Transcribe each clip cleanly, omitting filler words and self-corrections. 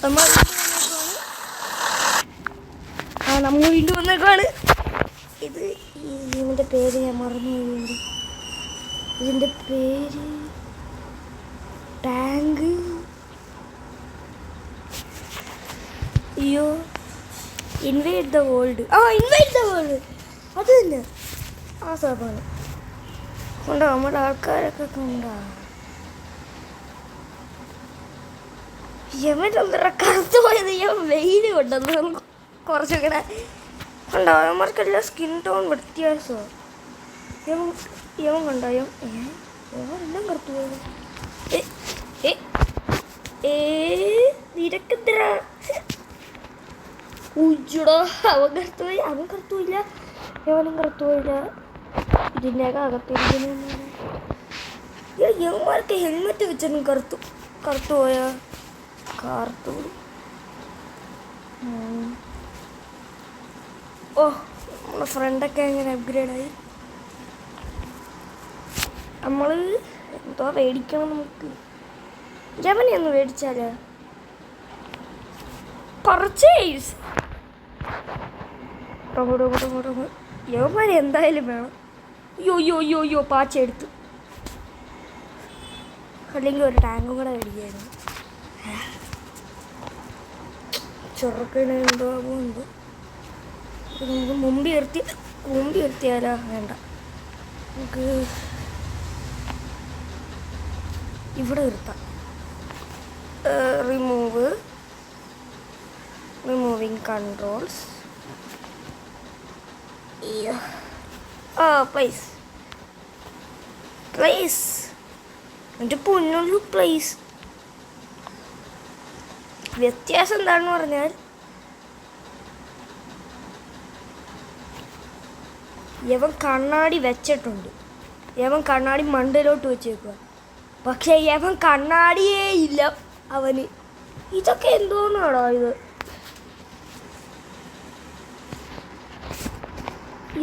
നമ്മൾ വീണ്ടും വന്നേക്കാണ്. ഇത് ഇതിൻ്റെ പേര് ഞാൻ മറന്നു പോയി. ഇതിൻ്റെ പേര് ടാങ്ക്. അയ്യോ, invite the world. Invite the world അത് തന്നെ ആ സാധനം കൊണ്ടോ. നമ്മുടെ ആൾക്കാരൊക്കെ കൊണ്ടാ. യമനെന്തര കറുത്തു പോയത്. വെയിൽ കൊണ്ടുവന്നു കുറച്ചൊക്കെ കണ്ടോ. അവന്മാർക്കെല്ലാം സ്കിൻ ടോൺ വ്യത്യാസമാണ്. യമൻ കണ്ടോ. എല്ലാം കറുത്തു പോയത്. നിരക്കെന്തര ഉജ്ജുടോ. അവൻ കറുത്തുപോയില്ല. യവനും കറുത്തുപോയില്ല. ഇതിൻ്റെയൊക്കെ അകത്തിരിക്കുന്ന യവന്മാർക്ക് ഹെൽമെറ്റ് വെച്ചിട്ടും കറുത്തുപോയ കാർത്തു. നമ്മുടെ ഫ്രണ്ടൊക്കെ എങ്ങനെ അപ്ഗ്രേഡായി. നമ്മൾ എന്തോ മേടിക്കണം. നമുക്ക് യമനെ ഒന്ന് മേടിച്ചാലോ. പർച്ചേസ്. യവന്മാരെ എന്തായാലും വേണം. യോ പാച്ച എടുത്തു. അല്ലെങ്കിൽ ഒരു ടാങ്കും കൂടെ മേടിക്കായിരുന്നു. ചൊറക്കണ എന്തോ ആകുമെന്തോ. നമുക്ക് മുമ്പ് നിർത്തിയാലോ. വേണ്ട, നമുക്ക് ഇവിടെ നിർത്താം. Removing controls. പ്ലേസ് എൻ്റെ പൊന്നുള്ളൂ. പ്ലേസ് വ്യത്യാസം എന്താണെന്ന് പറഞ്ഞാൽ യവൻ കണ്ണാടി വെച്ചിട്ടുണ്ട്. യവൻ കണ്ണാടി മണ്ടയിലോട്ട് വെച്ചേക്കുക. പക്ഷേ യവൻ കണ്ണാടിയേ ഇല്ല അവന്. ഇതൊക്കെ എന്തോന്നാണോ ഇത്.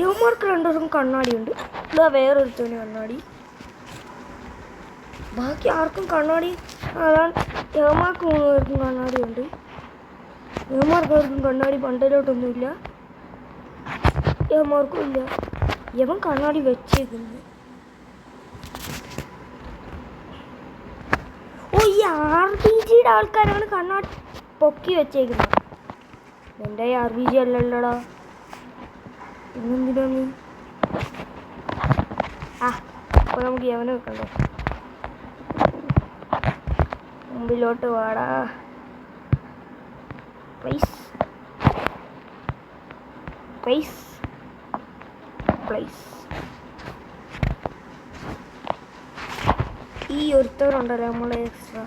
യവന്മാർക്ക് രണ്ടുപേർക്കും കണ്ണാടിയുണ്ട്. ഇതാ വേറൊരുത്തവന് കണ്ണാടി. ബാക്കി ആർക്കും കണ്ണാടി. അതാണ് യവന്മാർക്ക് 3 പേർക്കും കണ്ണാടിയുണ്ട്. യവന്മാർക്കാർക്കും കണ്ണാടി മണ്ടയിലോട്ടൊന്നുമില്ല. യവന്മാർക്കും ഇല്ല. യവൻ കണ്ണാടി വെച്ചേക്കുന്നു. ഈ RPG ആൾക്കാരാണ് കണ്ണാടി പൊക്കി വെച്ചേക്കുന്നത്. എൻ്റെ RPG അല്ലല്ലോടാ. ഇന്നെന്തിനാ നീ? അപ്പോൾ നമുക്ക് യവനെ വെക്കണ്ടേ. മുമ്പിലോട്ട് വാടാ. പ്ലീസ്. ഈ ഒരുത്തവരുണ്ടല്ലോ നമ്മളെ എക്സ്ട്രാ.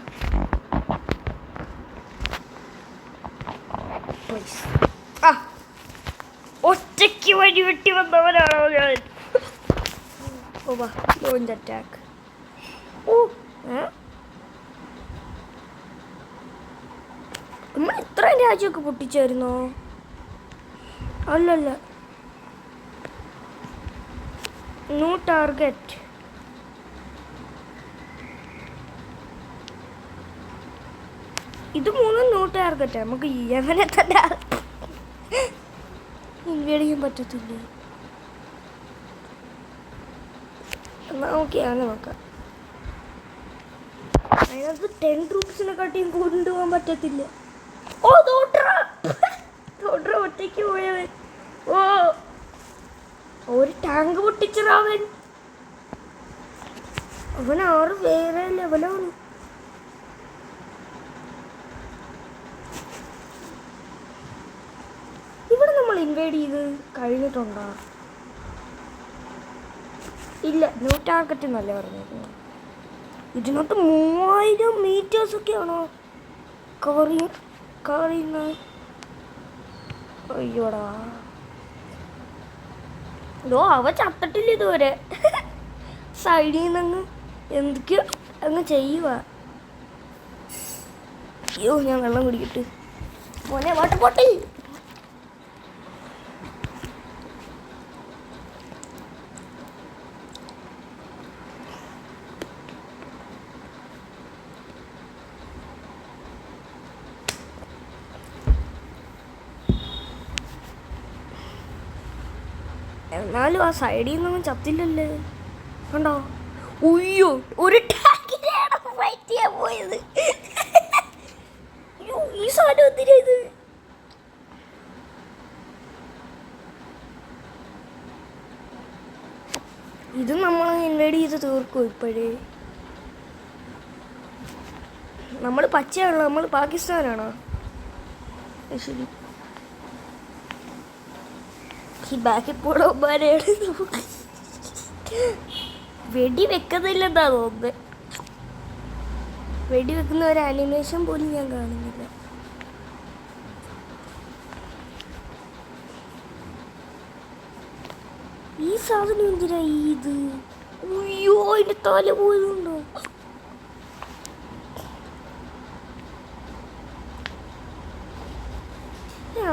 ഒറ്റയ്ക്ക് വഴി വെട്ടി വന്നവനാണോ ഞാൻ? Launch attack. നമ്മൾ ഇത്രയും രാജ്യമൊക്കെ പൊട്ടിച്ചായിരുന്നോ? അല്ലല്ല. No target. ഇത് 3 നോ ടാർഗറ്റ്. നമുക്ക് യവനെ തന്നെ ഇൻവേഡ് ചെയ്യാൻ പറ്റത്തില്ല. എന്നാൽ നമുക്ക് യവനെ നോക്കാം. അതിനകത്ത് 10 ട്രൂപ്സിനെക്കാട്ടിയും കൊണ്ടുപോകാൻ പറ്റത്തില്ല. തോട്ര ഒറ്റയ്ക്ക് പോയവൻ. ഒരു ടാങ്ക് പൊട്ടിച്ചവൻ. അവൻ 6 വേറെ ലെവലാണ്. ഇവിടെ നമ്മൾ ഇൻവൈഡ് ചെയ്ത് കഴിഞ്ഞിട്ടുണ്ടോ? ഇല്ല, ന്യൂ ടാർഗറ്റ് എന്നല്ലേ പറഞ്ഞിരുന്നത്. ഇതിനകത്ത് 3000 മീറ്റേഴ്സൊക്കെയാണോ കവർ ചെയ്യുന്നത്? അയ്യോടാ. അവ ചത്തിട്ടില്ല ഇതുവരെ. സൈഡിൽ നിന്ന് എന്തൊക്കെയോ അങ്ങ് ചെയ്യുക. അയ്യോ, ഞാൻ വെള്ളം കുടിക്കട്ടെ. മോനെ വാട്ടർ ബോട്ടിൽ. എന്നാലും ആ സൈഡിൽ നിന്നൊന്നും ചത്തില്ലല്ലേ. കണ്ടോ? ഉയ്യോ, ഒരു ടാങ്കിനെയാണ് ഫൈറ്റ് ചെയ്യാൻ പോയത്. ഈ സാധനം എന്തിനാ ഇത്? ഇത് നമ്മൾ ഇൻവൈഡ് ചെയ്ത് തീർക്കും. ഇപ്പോഴേ നമ്മൾ പച്ചയാണല്ലോ, നമ്മൾ പാകിസ്ഥാനാണോ? ശരി, ഈ ബാക്കിൽ പോണവന്മാരെയാണ് നമുക്ക് വെടി വെക്കുന്നില്ലെന്നാ തോന്നുന്നത്. വെടി വെക്കുന്ന ഒരു ആനിമേഷൻ പോലും ഞാൻ കാണുന്നില്ല. ഈ സാധനം എന്തിനാ ഇത്? അയ്യോ, അതിന്റെ തല പോയതുണ്ടോ?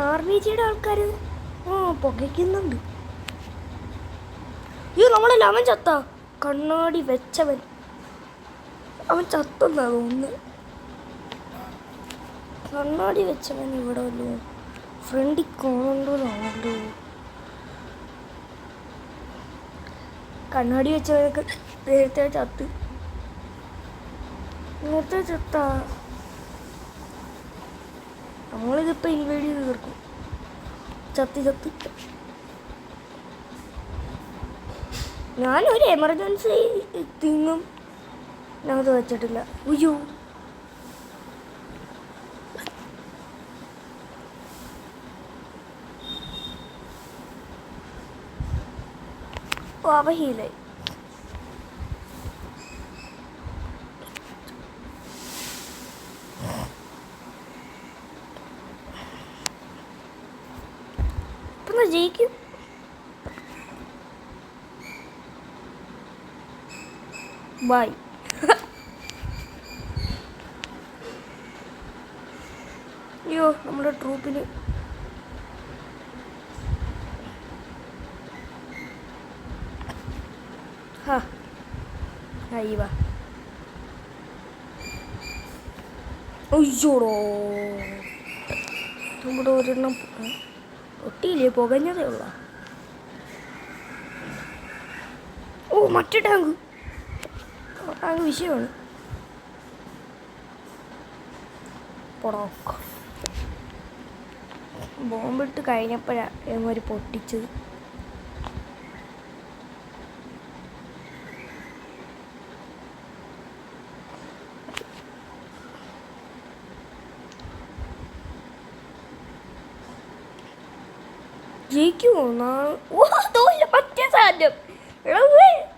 ആർമിജിയുടെ ആൾക്കാർ പുകയ്ക്കുന്നുണ്ട്. അയ്യോ, നമ്മളല്ല, അവൻ ചത്ത. കണ്ണാടി വെച്ചവൻ അവൻ ചത്തെന്നാ തോന്നുന്നത്. കണ്ണാടി വെച്ചവൻ ഇവിടെ വല്ലോ ഫ്രണ്ടിൽ കാണണ്ടോന്നാണല്ലോ. കണ്ണാടി വെച്ചവനൊക്കെ നേരത്തെ ചത്ത്. നേരത്തെ ചത്ത. നമ്മളിതിപ്പോൾ ഇൻവൈഡ് ചെയ്ത് തീർക്കും. ചത്ത് ഞാനൊരു എമർജൻസി തിങ്ങും ഞാനത് വെച്ചിട്ടില്ല. ഉയ്യോ, അവഹീലായി. ഇപ്പം ജയിക്കും. ബൈ. അയ്യോ, നമ്മുടെ ട്രൂപ്പിന് അയ്യോ അയ്യോടോ, നമ്മുടെ ഒരെണ്ണം പൊട്ടിയില്ലേ, പുകഞ്ഞതേ ഉള്ള. ഓ, മറ്റേ ടാങ്ക് വിഷയമാണ്. ബോംബിട്ട് കഴിഞ്ഞപ്പോഴാണ് ഇവന്മാർ പൊട്ടിച്ചത്. ജയിക്കുമോ? മറ്റേ സാധനം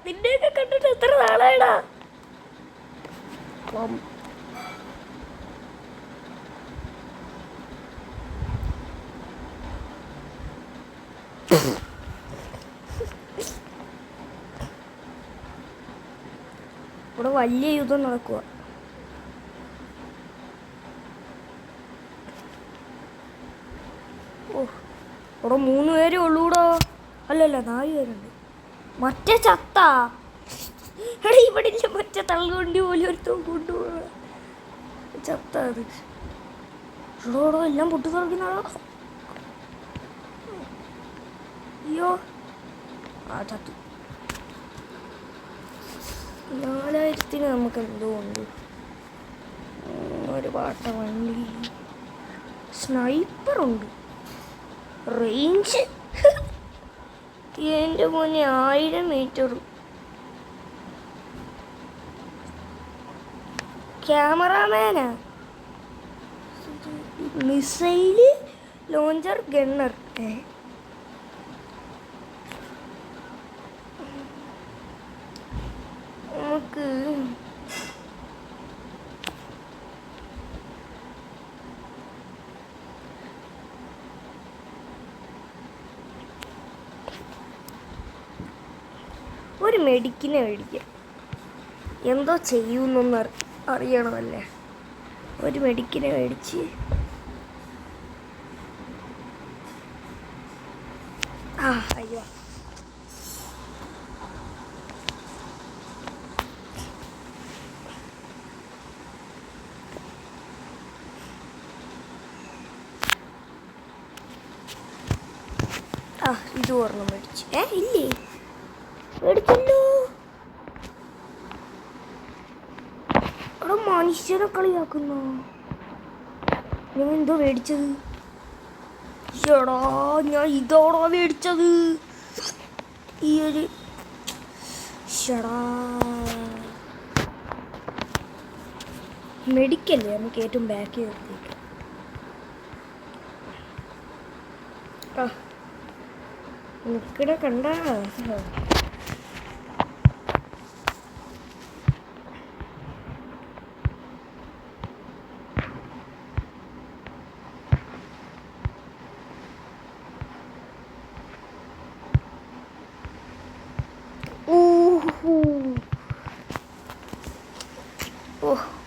നിന്നെയൊക്കെ കണ്ടിട്ട് എത്ര നാളായടാ. ഇവിടെ വലിയ യുദ്ധം നടക്കുക. ഓ, ഇവിടെ 3 പേരേ ഉള്ളൂടോ. അല്ലല്ല, 4 പേരുണ്ട്. മറ്റേ ചത്ത. എടാ, ഇവിടെ ഇല്ല മറ്റേ തള്ളുകൊണ്ടി പോലും ഒരുത്തം കൊണ്ടുപോകണം. ചത്ത അത്. ഇവിടെ എല്ലാം പൊട്ടി തുറക്കുന്നതാണോ? അയ്യോ, ആ ചത്തു. 4000 നമുക്ക് എന്തോ ഉണ്ട്. ഒരു പാട്ട വണ്ടി, സ്നൈപ്പറുണ്ട്, റേഞ്ച് എൻ്റെ മോനെ 1000 മീറ്റർ, ക്യാമറാമാനാ, മിസൈല് ലോഞ്ചർ, ഗണ്ണർ. നമുക്ക് ഒരു മെഡിക്കിനെ മേടിക്കാം. എന്തോ ചെയ്യുമെന്നൊന്ന് അറിയണമല്ലേ. ഒരു മെഡിക്കിനെ മേടിച്ച് അയ്യോ, ആ ഇത് ഓർമ്മ മേടിച്ചു. ഇല്ലേ മേടിച്ചല്ലോ. അവിടെ മനുഷ്യനെ കളിയാക്കുന്നു. ഞാൻ എന്തോ മേടിച്ചത്? ചേടാ ഞാൻ ഇതോടോ മേടിച്ചത്. ഈ ഒരു ചേടാ മെഡിക്കല്ലേ നമുക്ക് ഏറ്റവും ബാക്ക് നിർത്തിയിട്ട്. നിക്കട കണ്ട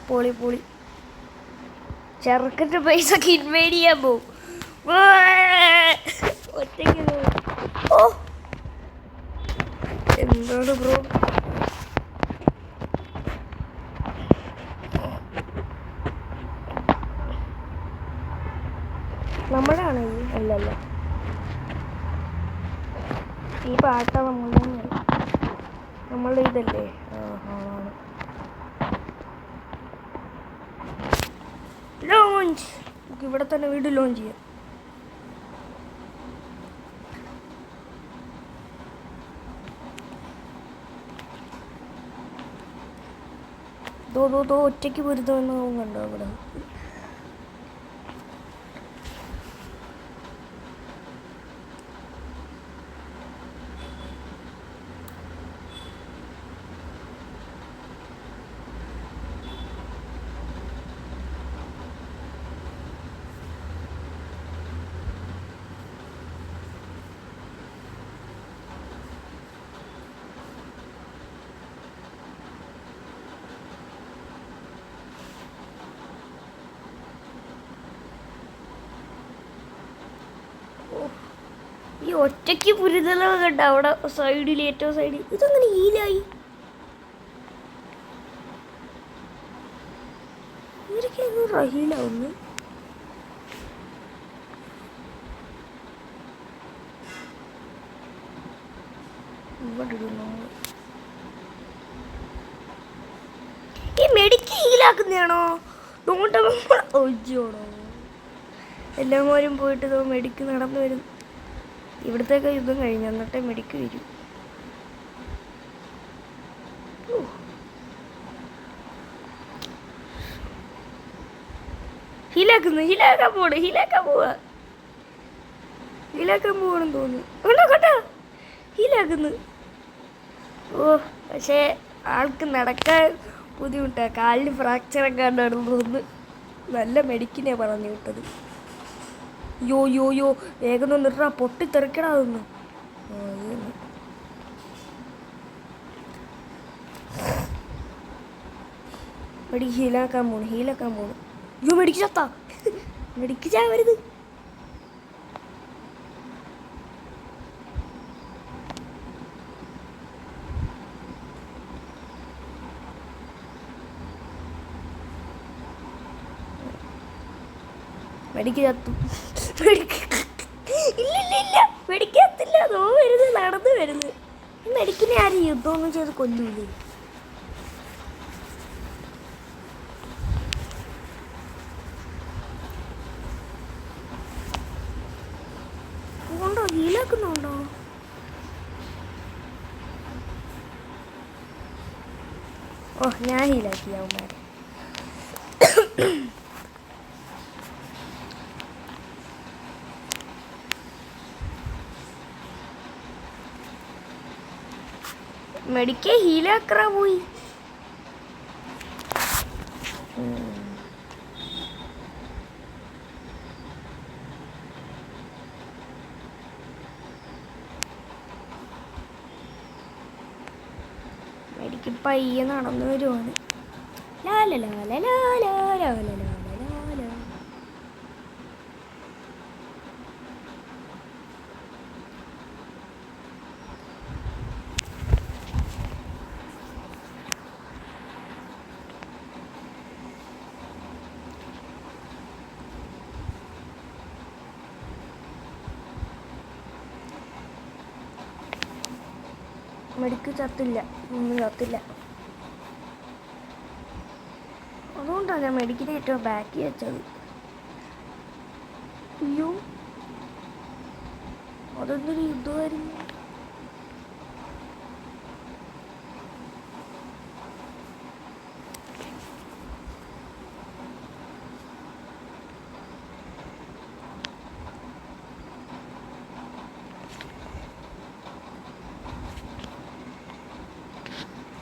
പൊളി പൊളി. ചെറുക്കൻ്റെ പൈസ ഒക്കെ ഇൻവൈഡ് ചെയ്യാൻ പോവും. ഒറ്റയ്ക്ക് എന്താണ് ബ്രോ? നമ്മളാണ് ഈ അല്ലല്ല ഈ പാട്ട നമ്മളുടെ ഇതല്ലേ? ലോഞ്ച് ഇവിടെ തന്നെ വീട് ലോഞ്ച് ചെയ്യാം. ഒറ്റയ്ക്ക് പൊരുത്തമെന്ന് കണ്ടോ ഇവിടെ? ഈ ഒറ്റയ്ക്ക് പുരിതലവ് കണ്ട അവിടെ സൈഡിൽ ഏറ്റവും സൈഡിൽ ഇതങ്ങനെ ഹീലായി. ഇവരൊക്കെ ഹീലാവുന്നു. ഈ മെഡിക്ക് ഹീലാക്കുന്നതാണോ? ഒഴിച്ചോടോ എല്ലാവരും പോയിട്ട് മെഡിക്ക് നടന്നു വരും. ഇവിടത്തേക്ക് യുദ്ധം കഴിഞ്ഞു എന്നിട്ടേ മെഡിക്ക് വരും. ഹീലാക്കാൻ പോവാണെന്ന് തോന്നുന്നു. കേട്ടോ ഹീലാക്കുന്നു. പക്ഷേ ആൾക്ക് നടക്കാൻ ബുദ്ധിമുട്ടാണ്. കാലിന് ഫ്രാക്ചറൊക്കെ കണ്ടാണെന്ന് തോന്നുന്നു. നല്ല മെഡിക്കിനെ പറഞ്ഞു വിട്ടത്. യോ വേഗം നിന്നിട്ടാ പൊട്ടിത്തെറിക്കടാ അതൊന്ന്. മെഡിക്ക് ഹീലാക്കാൻ പോണു. യോ മെഡിക്ക് ചത്താ. മെഡിക്ക് ചാവരുത്. മെഡിക്ക് ചത്തു. ഇല്ല മെഡിക്കത്തില്ല. അതോ വരുന്നത് നടന്നു വരുന്നത്. മെഡിക്കിനെ ആരും യുദ്ധമൊന്നും ചെയ്ത് കൊല്ലൂലേ? ഉണ്ടോ ഹീലാക്കുന്നുണ്ടോ? ഞാൻ ഹീലാക്കി അവന്മാരെ. മെഡിക്കെ ഹീലാക്കറ പോയി. മെഡിക്ക് പയ്യെ നടന്നു വരുവാണ്. മെഡിക്ക് ചത്തില്ല, ഒന്നും ചത്തില്ല. അതുകൊണ്ടാണ് ഞാൻ മെഡിക്കിനെ ഏറ്റവും ബാക്കി വെച്ചത്. അയ്യോ, അതെന്തൊരു യുദ്ധമായിരുന്നു.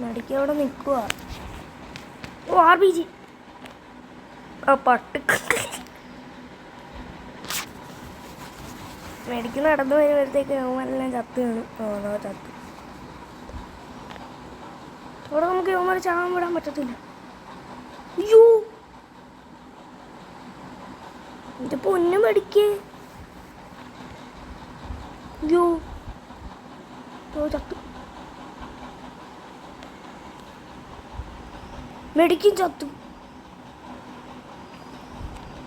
മെഡിക്ക് അവിടെ നിൽക്കുക. ഓ, RPG. ആ പട്ട് മെഡിക്ക് നടന്നു വരുമ്പോഴത്തേക്ക് യവന്മാരെല്ലാം ചത്ത് കാണും. അതോ ചത്ത്. അവിടെ നമുക്ക് യവന്മാരെ ചാകാൻ വിടാൻ പറ്റത്തില്ല. അയ്യോ, എൻ്റെ പൊന്നു മെഡിക്ക്. അയ്യോ, ചത്തു. മെഡിക്കും ചത്തു.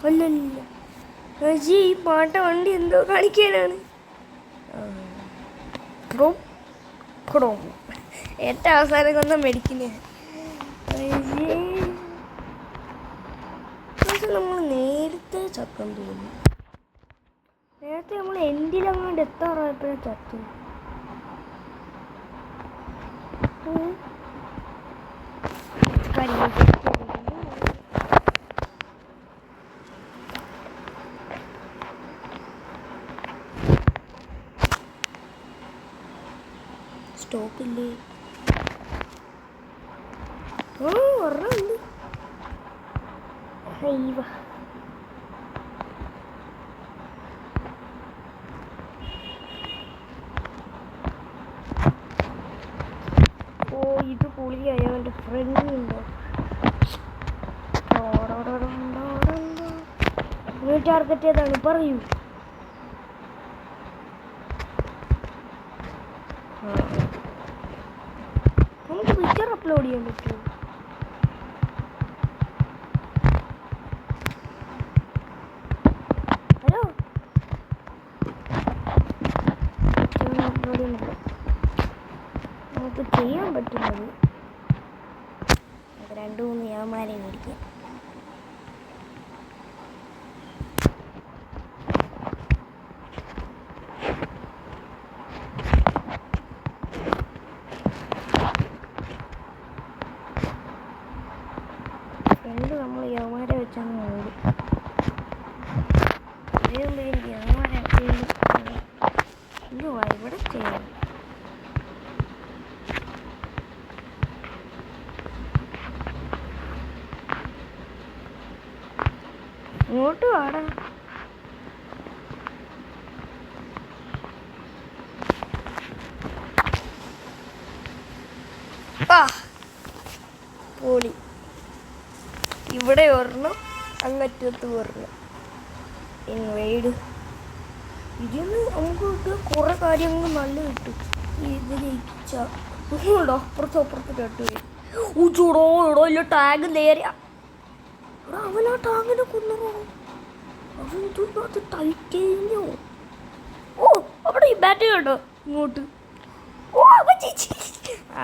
അല്ലല്ല, ഈ പാട്ട വണ്ടി എന്തോ കാണിക്കാനാണ്. ഏറ്റവും അവസാനം കൊന്ന മെഡിക്കിനെ. നമ്മൾ നേരത്തെ ചത്തം തോന്നുന്നു. നേരത്തെ നമ്മൾ എൻഡിലങ്ങാണ്ട് എത്താറായപ്പോഴേ ചത്തു. സ്റ്റോക്കില്ലേ? ഒരെണ്ണമുണ്ട്. ഓ, ഇത് പൊളിയായ അവൻ്റെ ഫ്രണ്ടുണ്ടോ? ടാർഗറ്റ് ഏതാണ് പറയൂ. നമുക്ക് പിക്ചർ അപ്ലോഡ് ചെയ്യാൻ പറ്റുമോ? ഹലോ, അപ്ലോഡ് ചെയ്യുന്നില്ല. നമുക്ക് ചെയ്യാൻ പറ്റുന്നത് 2-3 യവന്മാരെ മേടിക്കാം. നമ്മൾ യവന്മാരെ വെച്ചാൽ ഓടും. എനിക്ക് യവന്മാരെ എന്തുവാ ഇവിടെ ചെയ്യണം? ഇങ്ങോട്ട് വാടാ. പൊളി. ഇവിടെ ഒരെണ്ണം, അങ്ങറ്റത്ത് ഒരെണ്ണം. ഇൻവൈഡ്. ഇതിന്ന് നമുക്ക് കുറെ കാര്യങ്ങൾ നല്ല കിട്ടും. ഇത് ജയിച്ച അപ്പുറത്ത് കേട്ടു. ചൂടോ ഇടോ ഇല്ല ടാഗ് നേരെ. അവനാ ടാങ്കിനെ കൊന്നോ. അവൻ ഇതിനകത്ത് ടൈറ്റേനിയോ. ഓ, അവിടെ ഈ ബാറ്റ് കേട്ടോ ഇങ്ങോട്ട്. ഓ, അവൻ ചേച്ചി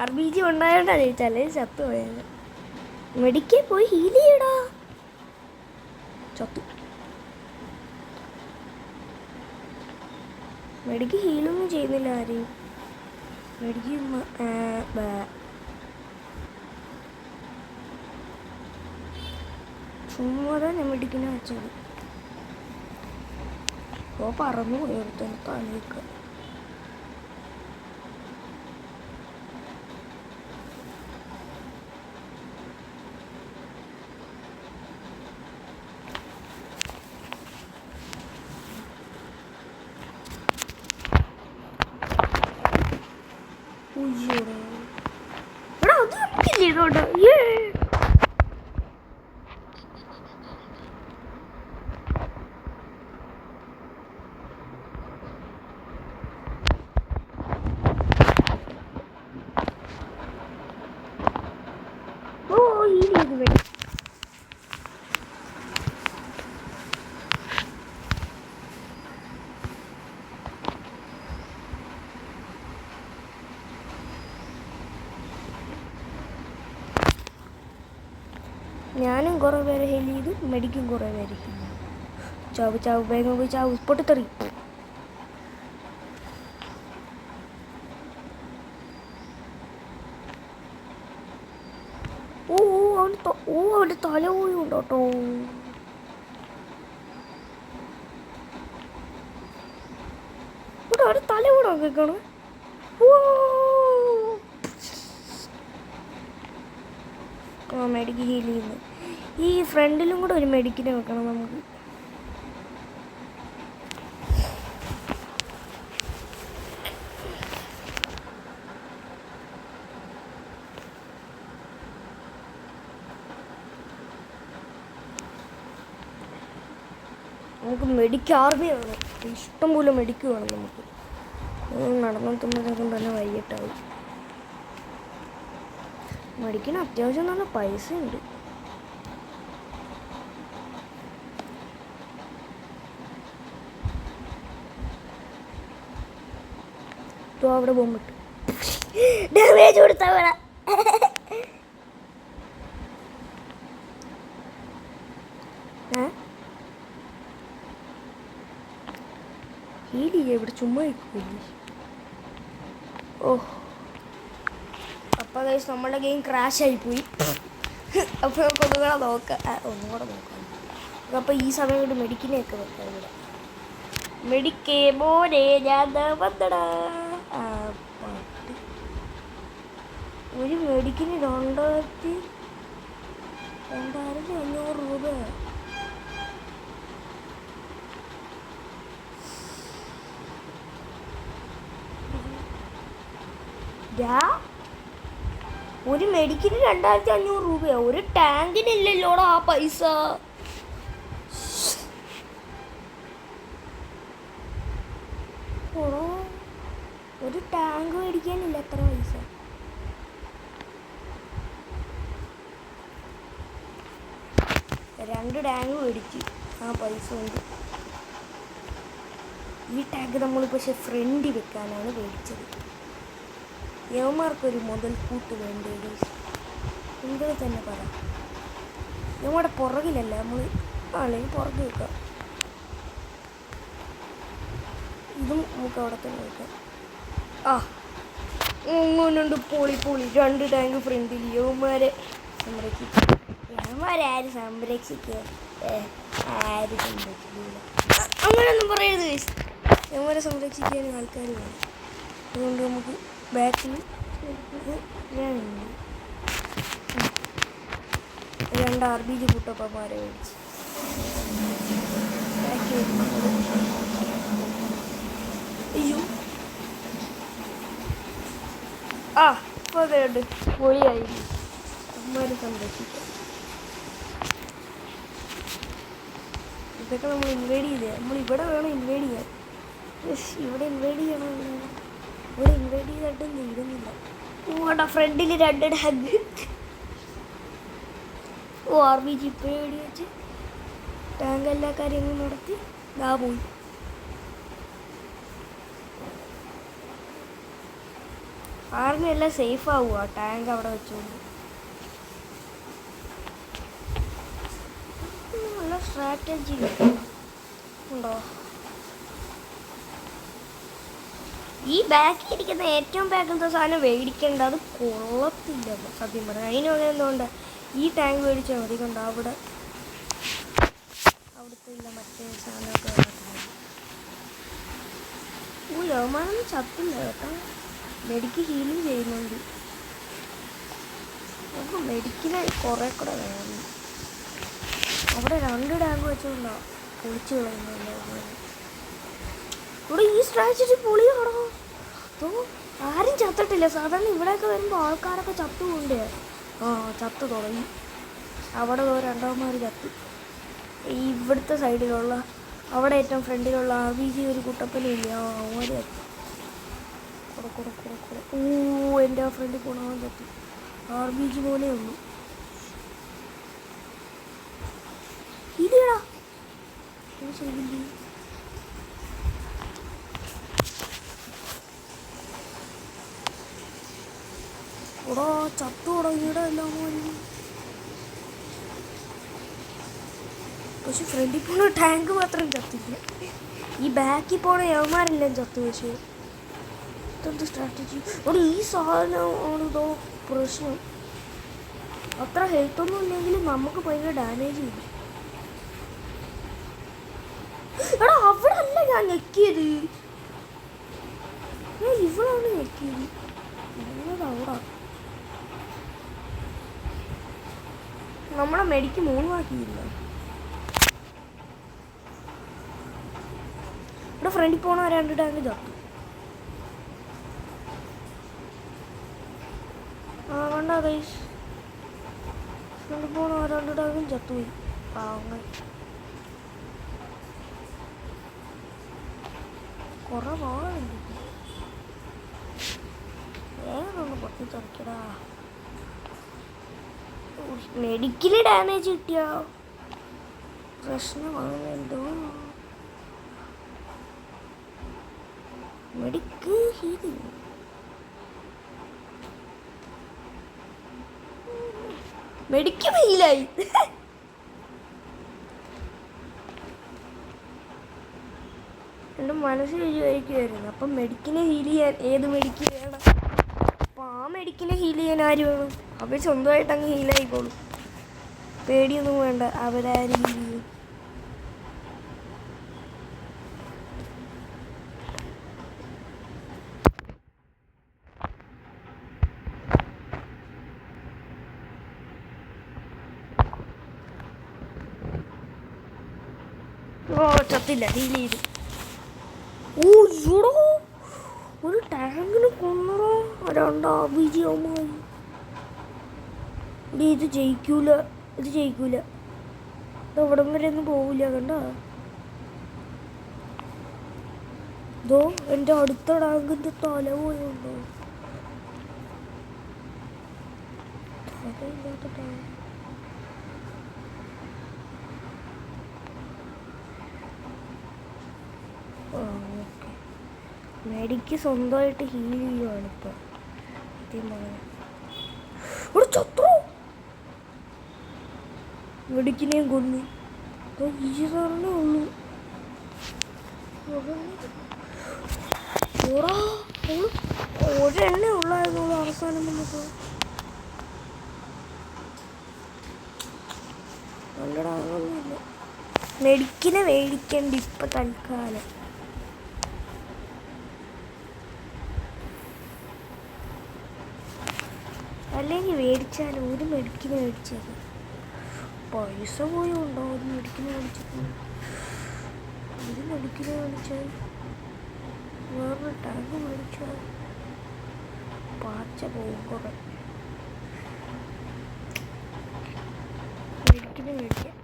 RPG ഉണ്ടായോണ്ടാ ജയിച്ചല്ലേ ചത്തു പോയത്. മെഡിക്കൽ പോയി ഹീൽ ചെയ്യടാ. ചത്തു. മെഡിക്ക് ഹീലൊന്നും ചെയ്യുന്നില്ല ആരെയും. മെഡിക്ക് ചുമ്മാതാ ഞാൻ മെഡിക്കിനെ വെച്ചത്. ഓ, പറന്നു പോയി ഒരുത്തന്നെ തലയൊക്കെ. എടാ, അത് നമുക്കില്ലേ ഇതോട്ട്? കുറേ പേരെ ഹെൽ ചെയ്തു, മെഡിക്കും കുറേ പേര്. ചാവ് ചാവ്, വേഗം പോയി ചാവ്, പൊട്ടിത്തെറി. അവൻ്റെ തല പോയി ഉണ്ടോട്ടോ. അവൻ്റെ തല കൂടെ കേൾക്കണം. മെഡിക്ക് ഹീൽ ചെയ്യുന്നു. ഈ ഫ്രണ്ടിലും കൂടെ ഒരു മെഡിക്കിനെ വെക്കണം നമുക്ക്. നമുക്ക് മെഡിക്ക് ആർമി വേണം, ഇഷ്ടംപോലെ മെഡിക്ക് വേണം നമുക്ക്. നടന്നെത്തുമ്പോഴേക്കും തന്നെ വൈകിട്ടാവും. മെഡിക്കിന് അത്യാവശ്യം നല്ല പൈസ ഉണ്ട്. അവിടെ ബോംബിട്ട് ഡാമേജ് കൊടുത്താ വേണം. ഹീലില്ല, ഇവിടെ ചുമ്മാ ഇരിക്കില്ലേ. ഓഹ്, അപ്പോൾ ഗൈസ് നമ്മുടെ ഗെയിം ക്രാഷ് ആയിപ്പോയി. അപ്പോൾ നമുക്ക് ഒന്നുകൂടെ നോക്കാം, ഒന്നും കൂടെ നോക്കാം. അപ്പോൾ ഈ സമയം കൊണ്ട് മെഡിക്കിനെയൊക്കെ വെക്കാം ഇവിടെ. മെഡിക്കേ മോനെ ഞാൻ വന്നടാ. ഒരു മെഡിക്കിന് 2500 രൂപ. ഒരു മെഡിക്കിന് 2500 രൂപയാ. ഒരു ടാങ്കിനില്ലല്ലോടാ ആ പൈസ. ഒരു ടാങ്ക് മേടിക്കാനില്ല എത്ര പൈസ. രണ്ട് ടാങ്ക് മേടിച്ച് ആ പൈസ കൊണ്ട്. ഈ ടാങ്ക് നമ്മൾ പക്ഷെ ഫ്രണ്ടിൽ വെക്കാനാണ് മേടിച്ചത്. യവന്മാർക്കൊരു മുതൽക്കൂട്ട് വേണ്ടേ എന്ത് തന്നെ പറ. യവന്മാരുടെ പുറകിലല്ല, നമ്മൾ അല്ലെങ്കിൽ പുറകെ വെക്കാം. ഇതും നമുക്ക് അവിടെ തന്നെ വെക്കാം. അങ്ങനെയുണ്ട്, പൊളി പൊളി. രണ്ട് ടാങ്ക് ഫ്രണ്ടിൽ. യവന്മാരെ സംരക്ഷിക്കുക. യവന്മാരാരും സംരക്ഷിക്കുക, ആരും സംരക്ഷിക്കില്ല. അങ്ങനെയൊന്നും പറയരുത്. യവന്മാരെ സംരക്ഷിക്കാൻ ആൾക്കാർ വേണം. അതുകൊണ്ട് നമുക്ക് ബാക്കിൽ രണ്ട് RPG കുട്ടപ്പന്മാരെ മേടിച്ച് അയ്യോ ഇപ്പോൾ അതുണ്ട് പൊളിയായി. അമ്മമാരെ സംരക്ഷിക്കാം. ഇതൊക്കെ നമ്മൾ ഇൻവൈഡ് ചെയ്തേ. നമ്മളിവിടെ വേണം ഇൻവൈഡ് ചെയ്യാൻ. ഇവിടെ ഇൻവൈഡ് ചെയ്യണം. ഇവിടെ ഇൻവൈഡ് ചെയ്തിട്ടും തീരുന്നില്ല. ഓടാ ഫ്രണ്ടിൽ രണ്ട് ടാങ്ക്. RPG ഇപ്പോഴും വേടി വെച്ച് ടാങ്ക് എല്ലാ കാര്യങ്ങളും നടത്തി ദാ പോയി. ആർമി എല്ലാം സേഫ് ആവുക ടാങ്ക് അവിടെ വെച്ചുകൊണ്ട്. നല്ല സ്ട്രാറ്റജി ഉണ്ടോ? ഈ ബാക്കിൽ ഇരിക്കുന്ന ഏറ്റവും ബാക്കിലത്തെ സാധനം മേടിക്കേണ്ട, അത് കൊള്ളത്തില്ല സത്യം പറഞ്ഞാൽ. അതിന് അങ്ങനെ എന്തുകൊണ്ട് ഈ ടാങ്ക് മേടിച്ചാൽ മതി. കണ്ടോ അവിടെ അവിടുത്തെ ഇല്ല മറ്റേ സാധനമൊക്കെ. യവന്മാരൊന്നും ചത്തില്ല കേട്ടോ. മെഡിക്ക് ഹീലിംഗ് ചെയ്യുന്നുണ്ട്. നമുക്ക് മെഡിക്കിന് കുറേ കൂടെ വേണം. അവിടെ രണ്ട് ടാങ്ക് വെച്ചുകൊണ്ടോ പൊളിച്ചു കളയുന്നില്ല. ഇവിടെ ഈ സ്ട്രാറ്റജി പൊളിയാണോ? അപ്പോൾ ആരും ചത്തിട്ടില്ല. സാധാരണ ഇവിടെയൊക്കെ വരുമ്പോൾ ആൾക്കാരൊക്കെ ചത്തുകൊണ്ട് ചത്തു തുടങ്ങി. അവിടെ രണ്ടാമന്മാർ ചത്തു. ഇവിടുത്തെ സൈഡിലുള്ള അവിടെ ഏറ്റവും ഫ്രണ്ടിലുള്ള RPG ഒരു കുട്ടപ്പനില്ല. അവരെ എൻ്റെ ആ ഫ്രണ്ടിൽ പോകണം ചത്തു. RPG പോലെ ഉള്ളൂ. ഇതേടാ ശരിയില്ലേ? ഓടാ ചത്തോടാ. ഇവിടെ എല്ലാം പോയി. പക്ഷെ ഫ്രണ്ടിൽ പോണ ടാങ്ക് മാത്രം ചത്തില്ല. ഈ ബാക്കിൽ പോണ യവന്മാരെല്ലാം ചത്തു. പക്ഷേ ഇതെന്ത് സ്ട്രാറ്റജി? അവിടെ ഈ സാധനമാണ് ഇതോ പ്രശ്നം. അത്ര ഹെൽത്തൊന്നും ഇല്ലെങ്കിലും നമുക്ക് ഭയങ്കര ഡാമേജ് ചെയ്യും. എടാ അവിടെ അല്ല ഞാൻ ഞെക്കിയത്, ഞാൻ ഇവിടാണ് ഞെക്കിയത്. അവിടെ നമ്മളെ മെഡിക്ക് 3 ആക്കിയില്ല. ഇവിടെ ഫ്രണ്ടിൽ പോണ 2 ടാങ്ക് ചത്തു. കണ്ട ഗൈസ്, ഫ്രണ്ടിൽ പോണ 2 ടാങ്കും ചത്തുപോയി. പാവങ്ങൾ കുറെ വാളുണ്ട്. വേറൊന്ന് പൊട്ടിത്തെറിക്കടാ. മെഡിക്കല് ഡാമേജ് കിട്ടിയ പ്രശ്നമാണ്. എന്തോ മെഡിക്ക് ഹീലിങ്. മെഡിക്ക് ഹീലായി. എൻ്റെ മനസ്സിൽ വിചാരിക്കുമായിരുന്നു അപ്പം മെഡിക്കിനെ ഹീൽ ചെയ്യാൻ ഏത് മെഡിക്ക് വേണം. അപ്പം ആ മെഡിക്കിനെ ഹീൽ ചെയ്യാൻ ആര് വേണം? അവർ സ്വന്തമായിട്ട് അങ്ങ് ഹീലായിക്കോളും. പേടിയൊന്നും വേണ്ട, അവരാരും ഹീൽ ചെയ്യും. ഓ ചത്തില്ല, ഹീൽ ചെയ്തു. ഓ ഇവിടെ ഒരു ടാങ്കിന് കൊന്നറോ 2 വിജയമായി. ഇത് ജയിക്കൂല, ഇത് ജയിക്കൂല. ഇത് എവിടം വരെ ഒന്നും പോവില്ല. കണ്ട ഇതോ എൻ്റെ അടുത്ത ടാങ്കിൻ്റെ തല പോയുണ്ടോ? തലയില്ലാത്ത ടാങ്ക്. ഓക്കെ, മെഡിക്ക് സ്വന്തമായിട്ട് ഹീൽ ചെയ്യുവാണ് ഇപ്പം. ഇവിടെ ചത്രു മെഡിക്കിനെയും കൊന്നു. ഈ സാറിനേ ഉള്ളൂ. ഒരെണ്ണേ ഉള്ളായിരുന്നു അവസാനം നമുക്ക്. നല്ലടാ, അതൊന്നുമില്ല. മെഡിക്കിനെ മേടിക്കണ്ട ഇപ്പം തൽക്കാലം. അല്ലെങ്കിൽ മേടിച്ചാലും ഒരു മെഡിക്കിന് മേടിച്ചത് പൈസ പോയുണ്ടോ? ഒരു മെഡിക്കിന് മേടിച്ചത്, ഒരു മെഡിക്കിന് മേടിച്ചാൽ വേറൊരു ടാങ്ക് മേടിച്ചാൽ പാച്ച പോകും. കുറെ മെഡിക്കിന് മേടിക്കാം.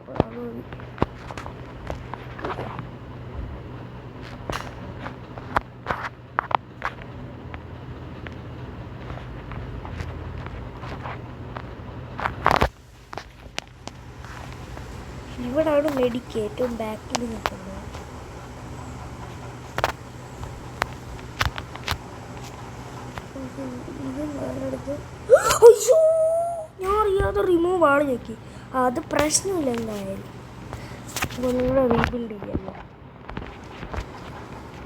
ഇവിടാണ് മെഡിക്ക് ഏറ്റവും ബാക്കിൽ നിൽക്കുന്നത്. ഇത് വേറെടുത്ത് അയ്യോ ഞാൻ അറിയാതെ റിമൂവ് ആണ് ഞെക്കി. അത് പ്രശ്നമില്ല, എന്തായാലും നിങ്ങളുടെ റീബിൽഡ് ചെയ്യല്ലോ.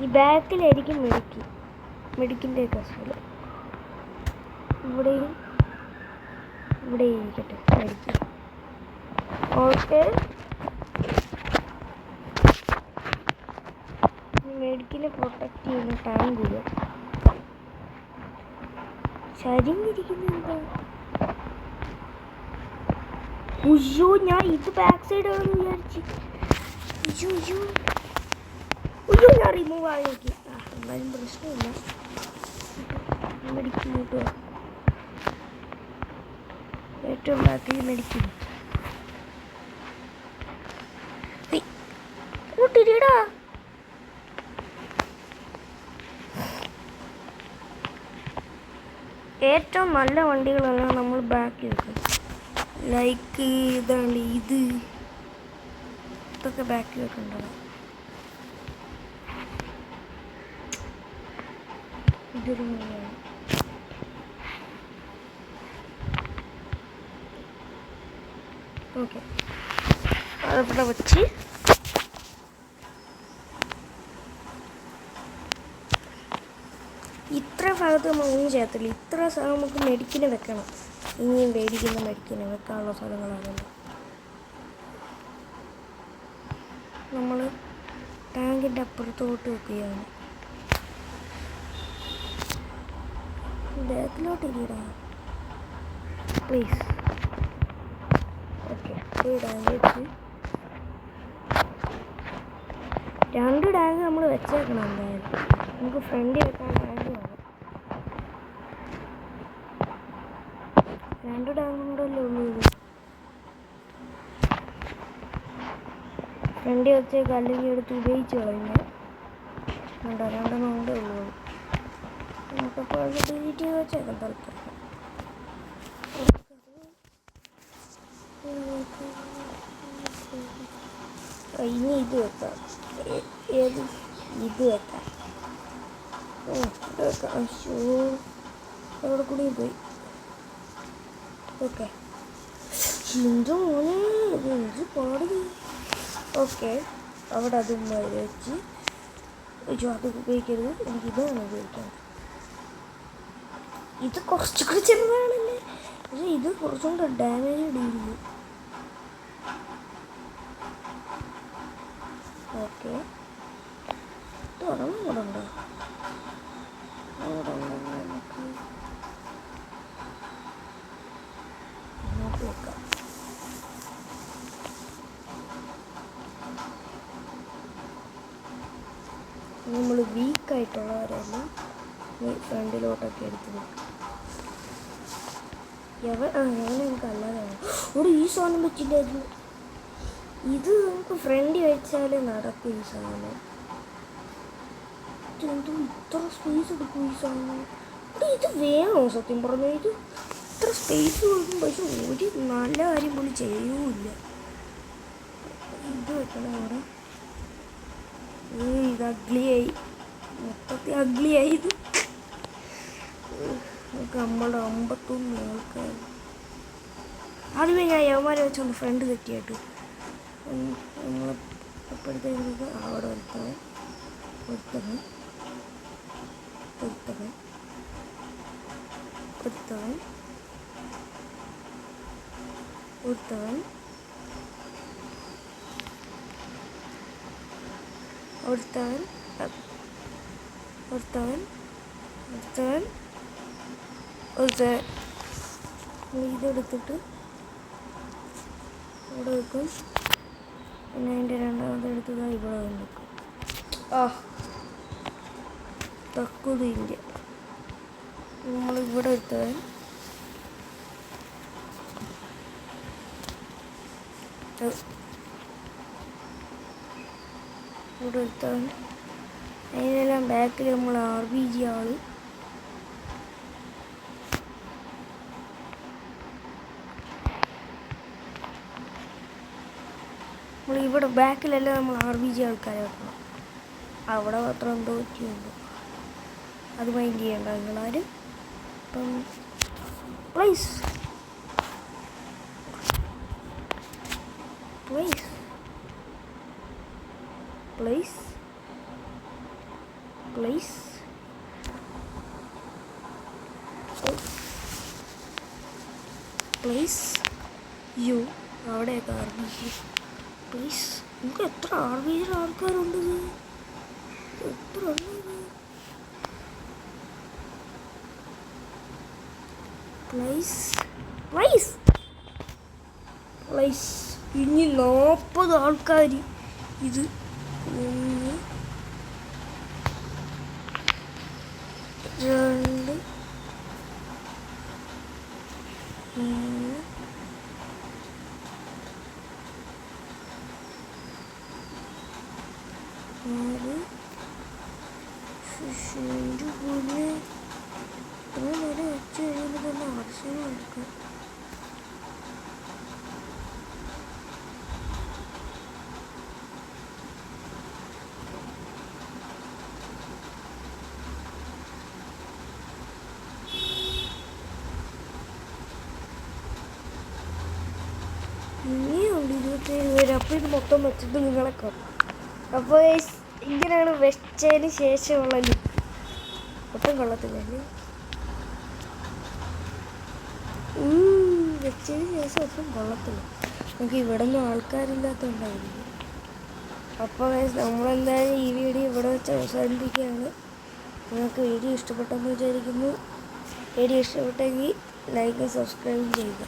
ഈ ബാക്കിലായിരിക്കും മെഡിക്കിൻ്റെ കസ്റ്റമർ. ഇവിടെയും ഇവിടെ ഇരിക്കട്ടെ മെഡിക്ക്. ഓക്കെ, മെഡിക്കിനെ പ്രൊട്ടക്റ്റ് ചെയ്യുന്ന ടാങ്ക് ചരിഞ്ഞിരിക്കുന്ന എന്താ? ഉയ്യോ, ഞാൻ ഇത് ബാക്ക് സൈഡ് ആണെന്ന് വിചാരിച്ചു. ഉയ്യോ ഞാൻ റിമൂവ് ആയി നോക്കി. എന്നാലും പ്രശ്നമില്ല. മെഡിക്കിലോട്ട് ഏറ്റവും ബാക്കിൽ മെഡിക്കില്ല. കൂട്ടിരിടാ. ഏറ്റവും നല്ല വണ്ടികളെല്ലാം നമ്മൾ ബാക്കിൽ വെക്കും. ലൈക്ക് ഇതാണ്, ഇതൊക്കെ ബാക്കിൽ വെക്കേണ്ടതാണ്. ഇതൊരു മൂന്നാണ്. ഓക്കെ, അവിടെ വെച്ച് ഇത്ര ഭാഗത്ത് നമ്മൾ ഒന്നും ചെയ്യത്തില്ല. ഇത്ര സ്ഥലം നമുക്ക് മെഡിക്കിന് വെക്കണം. ഇനിയും മേടിക്കുന്ന മെഡിക്കിന് വെക്കാനുള്ള സ്ഥലങ്ങളാണല്ലോ. നമ്മൾ ടാങ്കിൻ്റെ അപ്പുറത്തോട്ട് വെക്കുകയാണ്. ബാക്കിലോട്ട് ഇരിടാ പ്ലീസ്. ഓക്കെ, ഒരു ടാങ്ക് വെച്ച് 2 ടാങ്ക് നമ്മൾ വെച്ചേക്കണം. എന്തായാലും നമുക്ക് ഫ്രണ്ടിൽ വെക്കാൻ ടാങ്ക് വേണം. 2 ടാങ്ക് കൊണ്ടല്ലേ ഉള്ളൂ ഇത്. ഫ്രണ്ടിൽ വെച്ചേക്ക്, അല്ലെങ്കിൽ എടുത്ത് ഉപയോഗിച്ച് കളയുന്നത്. 2 കൊണ്ടേ ഉള്ളൂ. നമുക്കപ്പോൾ അത് ഡിലീറ്റ് ചെയ്ത് വെച്ചേക്കാം തൽക്കാലം. ഇനി ഇത് വെക്കാം. ഏത് ഇത് വെക്കാം. ഇത് വെക്കാം. ഷൂ അവിടെ കൂടി പോയി. ഓക്കെ, എന്ത് മോനെ എന്ത് പാടി. ഓക്കെ, അവിടെ അതും വെച്ച് അത് ഉപയോഗിക്കരുത്. എനിക്കിതാണ് ഉപയോഗിക്കാൻ. ഇത് കുറച്ചുകൂടി ചെറുതാണല്ലേ, പക്ഷേ ഇത് കുറച്ചും കൂടെ ഡാമേജ് ഡീൽ ചെയ്യും. ഓക്കെ, തുറന്നു കൂടെ ഉണ്ടോ? അവിടെ നമുക്ക് ഇങ്ങോട്ട് വെക്കാം. നമ്മൾ വീക്കായിട്ടുള്ളവരെല്ലാം ഫ്രണ്ടിലോട്ടൊക്കെ എടുത്ത് വെക്കും. നമുക്ക് അല്ലാതാണ് ഇവിടെ ഈ സാധനം വെച്ചില്ലായിരുന്നു. ഇത് നമുക്ക് ഫ്രണ്ടിൽ വെച്ചാൽ നടക്കും. ഈ സാധനം എന്തോ ഇത്ര സ്പേസ് എടുക്കും ഈ സാധനം. ഇത് വേണോ സത്യം പറഞ്ഞാൽ? ഇത് ഇത്ര സ്പേസ് കൊടുക്കും, പക്ഷെ ഒരു നല്ല കാര്യം പോലും ചെയ്യൂല്ല. ഇത് വെക്കണം അവിടെ. ഇത് അഗ്ലിയായി, മൊത്തത്തിൽ അഗ്ലിയായി. ഇത് നമുക്ക് നമ്മളുടെ 51 ആൾക്കാർ. ആദ്യമേ ഞാൻ യവന്മാരെ വെച്ചോണ്ട് ഫ്രണ്ട് തെറ്റിയായിട്ട് നമ്മൾ എപ്പോഴത്തേക്ക് അവിടെ ഒരുത്തവൻ ഒരുത്തവൻ ഒരുത്തവൻ ഒരുത്തവൻ ഒരുത്തവൻ ഒരുത്തവൻ ഒരുത്തവൻ ഒരുത്തവൻ ഒരുത്തവൻ ഇതെടുത്തിട്ട് ഇവിടെ വെക്കും. പിന്നെ അതിൻ്റെ രണ്ടാമത്തെ എടുത്തത് ഇവിടെ വെക്കും. തക്കുത് ഇന്ത്യ. നമ്മളിവിടെ എടുത്തവൻ ഇവിടെ എടുത്തവൻ. അതിനെല്ലാം ബാക്കിൽ നമ്മൾ RPG ആള്. നമ്മളിവിടെ ബാക്കിലെല്ലാം നമ്മൾ RPG ആൾക്കാരെ വെക്കണം. അവിടെ മാത്രം എന്തോ പറ്റിയുണ്ടോ അത് മൈൻഡ് ചെയ്യണ്ട നിങ്ങളാരും. അപ്പം please please please please please you അവിടെയൊക്കെ RPG പ്ലീസ്. നമുക്ക് എത്ര RPG ആൾക്കാരുണ്ട്? എത്ര ഉള്ളത്? Please please please. ഇനി 40 ആൾക്കാർ. ഇത് 1 2 3 4 5 പോലെ ഇത്ര നേരം വെച്ച് കഴിയുമ്പോൾ തന്നെ ആവശ്യം എടുക്കാം. ഇനിയുണ്ട് 27 പേര്. അപ്പോൾ ഇത് മൊത്തം വെച്ചിട്ട് നിങ്ങളെ കാണും. അപ്പോൾ ഇങ്ങനെയാണ് വെച്ചതിന് ശേഷമുള്ള ലുക്ക്. ഒട്ടും കൊള്ളത്തില്ലേ? വെച്ചതിന് ശേഷം ഒട്ടും കൊള്ളത്തില്ല. നമുക്ക് ഇവിടെ ഒന്നും ആൾക്കാരില്ലാത്തതുകൊണ്ടായിരിക്കും. അപ്പോൾ നമ്മളെന്തായാലും ഈ വീഡിയോ ഇവിടെ വെച്ച് അവസാനിപ്പിക്കുകയാണ്. നിങ്ങൾക്ക് വീഡിയോ ഇഷ്ടപ്പെട്ടെന്ന് വിചാരിക്കുന്നു. വീഡിയോ ഇഷ്ടപ്പെട്ടെങ്കിൽ ലൈക്കും സബ്സ്ക്രൈബും ചെയ്യുക.